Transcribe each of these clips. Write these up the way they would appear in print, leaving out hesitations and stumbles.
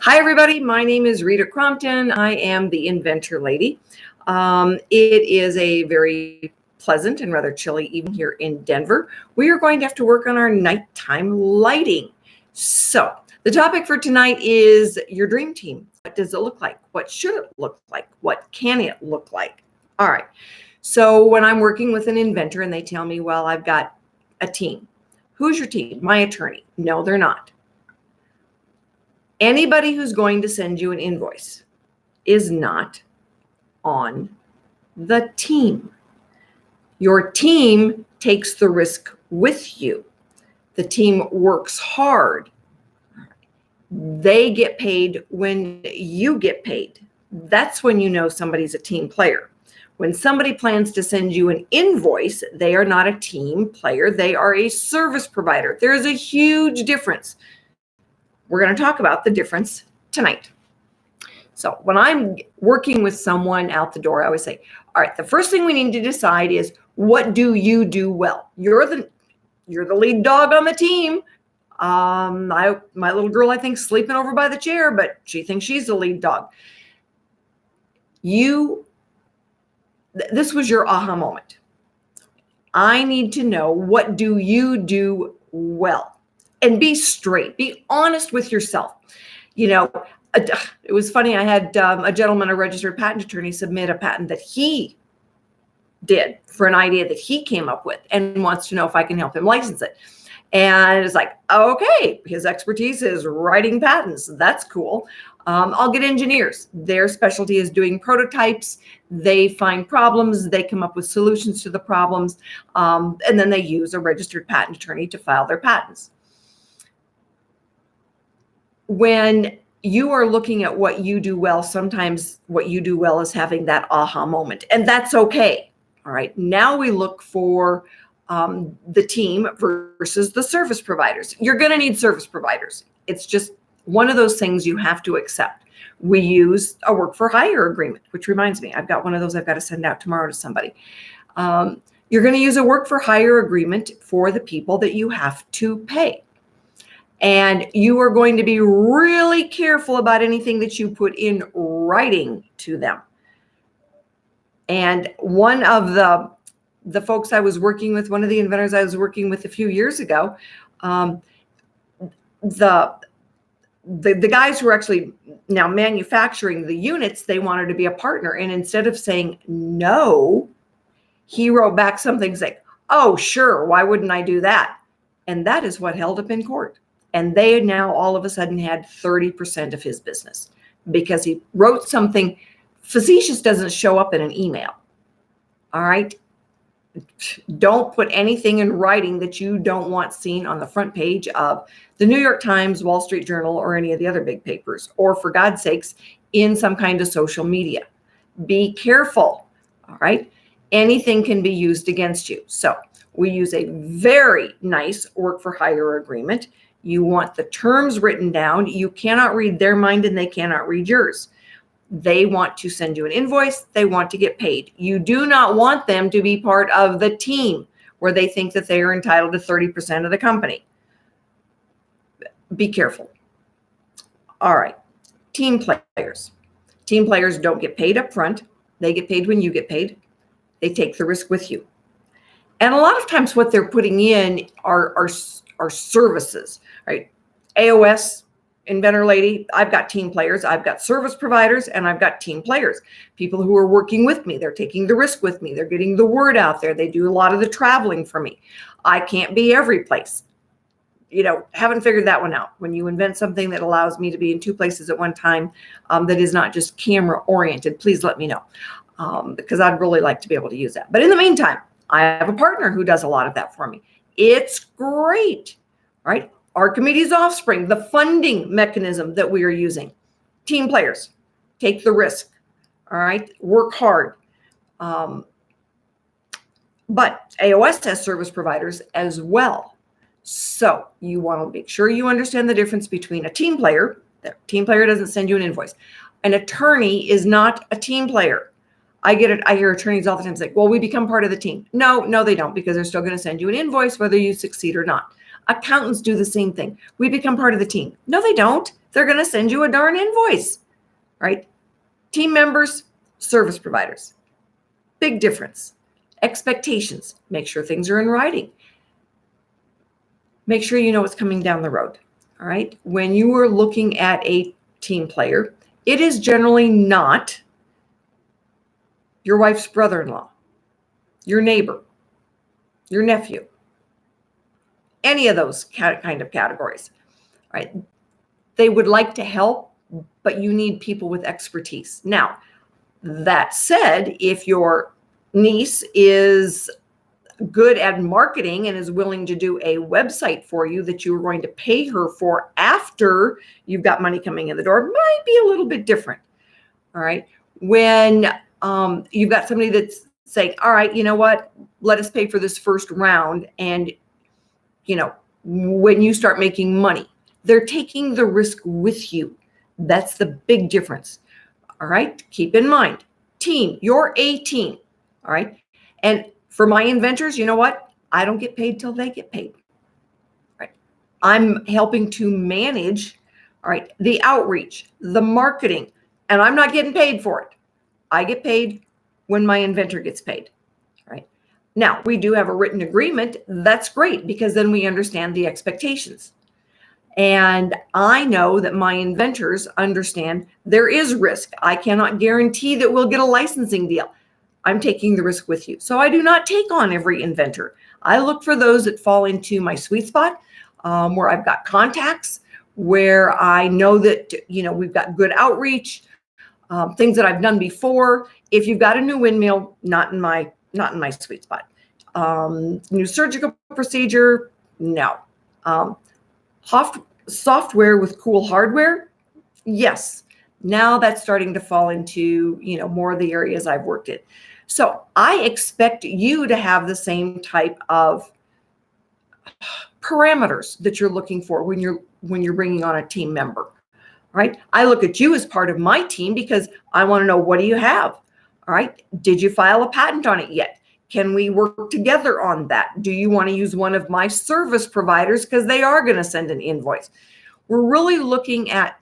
Hi, everybody. My name is Rita Crompton. I am the Inventor Lady. It is a very pleasant and rather chilly evening here in Denver. We are going to have to work on our nighttime lighting. So the topic for tonight is your dream team. What does it look like? What should it look like? What can it look like? All right. So when I'm working with an inventor and they tell me, well, I've got a team. Who's your team? My attorney. No, they're not. Anybody who's going to send you an invoice is not on the team. Your team takes the risk with you. The team works hard. They get paid when you get paid. That's when you know somebody's a team player. When somebody plans to send you an invoice, they are not a team player. They are a service provider. There is a huge difference. We're going to talk about the difference tonight. So when I'm working with someone out the door, I always say, all right, the first thing we need to decide is, what do you do well? You're the lead dog on the team. My little girl, I think, sleeping over by the chair, but she thinks she's the lead dog. This was your aha moment. I need to know, what do you do well? And be straight, be honest with yourself. You know, it was funny. I had a gentleman, a registered patent attorney, submit a patent that he did for an idea that he came up with and wants to know if I can help him license it. And it's like, okay, his expertise is writing patents. That's cool. I'll get engineers. Their specialty is doing prototypes. They find problems. They come up with solutions to the problems. And then they use a registered patent attorney to file their patents. When you are looking at what you do well, sometimes what you do well is having that aha moment, and that's okay. All right. Now we look for the team versus the service providers. You're going to need service providers. It's just one of those things you have to accept. We use a work for hire agreement, which reminds me, I've got one of those I've got to send out tomorrow to somebody. You're going to use a work for hire agreement for the people that you have to pay. And you are going to be really careful about anything that you put in writing to them. And one of the folks I was working with, one of the inventors I was working with a few years ago, the guys who are actually now manufacturing the units, they wanted to be a partner. And instead of saying no, he wrote back something like, oh, sure, why wouldn't I do that? And that is what held up in court. And they now all of a sudden had 30% of his business because he wrote something. Facetious doesn't show up in an email. All right. Don't put anything in writing that you don't want seen on the front page of the New York Times, Wall Street Journal, or any of the other big papers, or for God's sakes, in some kind of social media. Be careful. All right. Anything can be used against you. So we use a very nice work for hire agreement. You want the terms written down. You cannot read their mind and they cannot read yours. They want to send you an invoice. They want to get paid. You do not want them to be part of the team where they think that they are entitled to 30% of the company. Be careful. All right. Team players. Team players don't get paid up front. They get paid when you get paid. They take the risk with you. And a lot of times what they're putting in are services, right? AOS, Inventor Lady, I've got team players, I've got service providers, and I've got team players. People who are working with me, they're taking the risk with me. They're getting the word out there. They do a lot of the traveling for me. I can't be every place. You know, haven't figured that one out. When you invent something that allows me to be in two places at one time, that is not just camera oriented, please let me know, because I'd really like to be able to use that. But in the meantime, I have a partner who does a lot of that for me. It's great, right? Archimedes' offspring, the funding mechanism that we are using. Team players, take the risk, all right? Work hard. But AOS has service providers as well. So you want to make sure you understand the difference between a team player. The team player doesn't send you an invoice. An attorney is not a team player. I hear attorneys all the time say, well, we become part of the team. No, they don't, because they're still going to send you an invoice whether you succeed or not. Accountants do the same thing. We become part of the team. No, they don't. They're going to send you a darn invoice, right? Team members, service providers. Big difference. Expectations. Make sure things are in writing. Make sure you know what's coming down the road, all right? When you are looking at a team player, it is generally not your wife's brother-in-law, your neighbor, your nephew, any of those kind of categories, right? They would like to help, but you need people with expertise. Now, that said, if your niece is good at marketing and is willing to do a website for you that you are going to pay her for after you've got money coming in the door, might be a little bit different. All right. When you've got somebody that's saying, all right, you know what, let us pay for this first round. And, you know, when you start making money, they're taking the risk with you. That's the big difference. All right. Keep in mind, team, you're a team. All right. And for my inventors, you know what? I don't get paid till they get paid. Right. I'm helping to manage, all right, the outreach, the marketing, and I'm not getting paid for it. I get paid when my inventor gets paid. Right. Now, we do have a written agreement. That's great because then we understand the expectations. And I know that my inventors understand there is risk. I cannot guarantee that we'll get a licensing deal. I'm taking the risk with you. So I do not take on every inventor. I look for those that fall into my sweet spot, where I've got contacts, where I know that, you know, we've got good outreach, things that I've done before. If you've got a new windmill, not in my sweet spot. New surgical procedure, no. Software with cool hardware, yes. Now that's starting to fall into, you know, more of the areas I've worked in. So I expect you to have the same type of parameters that you're looking for when you're bringing on a team member, right? I look at you as part of my team because I want to know, what do you have? All right. Did you file a patent on it yet? Can we work together on that? Do you want to use one of my service providers because they are going to send an invoice? We're really looking at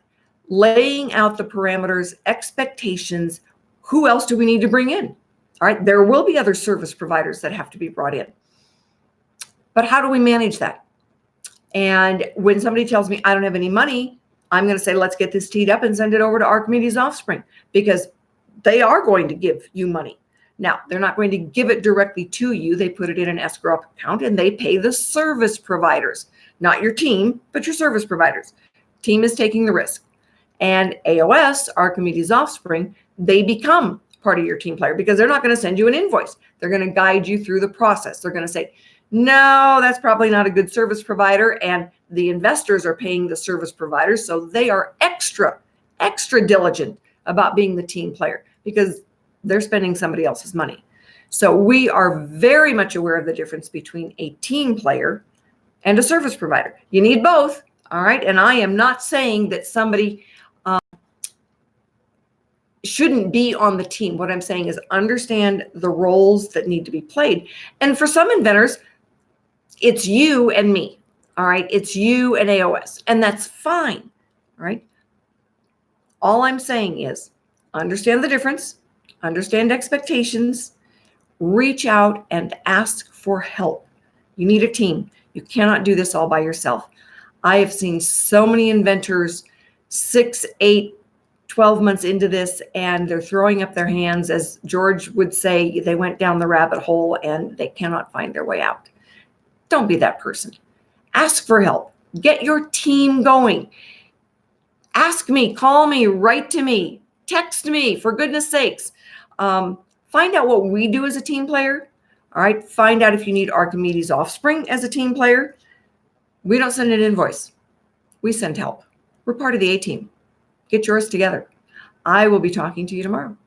laying out the parameters, expectations. Who else do we need to bring in? All right, there will be other service providers that have to be brought in. But how do we manage that? And when somebody tells me I don't have any money, I'm going to say, let's get this teed up and send it over to Archimedes Offspring, because they are going to give you money. Now, they're not going to give it directly to you. They put it in an escrow account and they pay the service providers, not your team, but your service providers. Team is taking the risk. And AOS, Archimedes Offspring, they become part of your team player because they're not going to send you an invoice. They're going to guide you through the process. They're going to say, no, that's probably not a good service provider. And the investors are paying the service providers. So they are extra diligent about being the team player because they're spending somebody else's money. So we are very much aware of the difference between a team player and a service provider. You need both. All right. And I am not saying that somebody shouldn't be on the team. What I'm saying is understand the roles that need to be played. And for some inventors, it's you and me. All right. It's you and AOS. And that's fine. All right. All I'm saying is understand the difference, understand expectations, reach out and ask for help. You need a team. You cannot do this all by yourself. I have seen so many inventors 6, 8, 12 months into this, and they're throwing up their hands. As George would say, they went down the rabbit hole and they cannot find their way out. Don't be that person. Ask for help. Get your team going. Ask me, call me, write to me, text me, for goodness sakes. Find out what we do as a team player. All right. Find out if you need Archimedes Offspring as a team player. We don't send an invoice. We send help. We're part of the A-team. Get yours together. I will be talking to you tomorrow.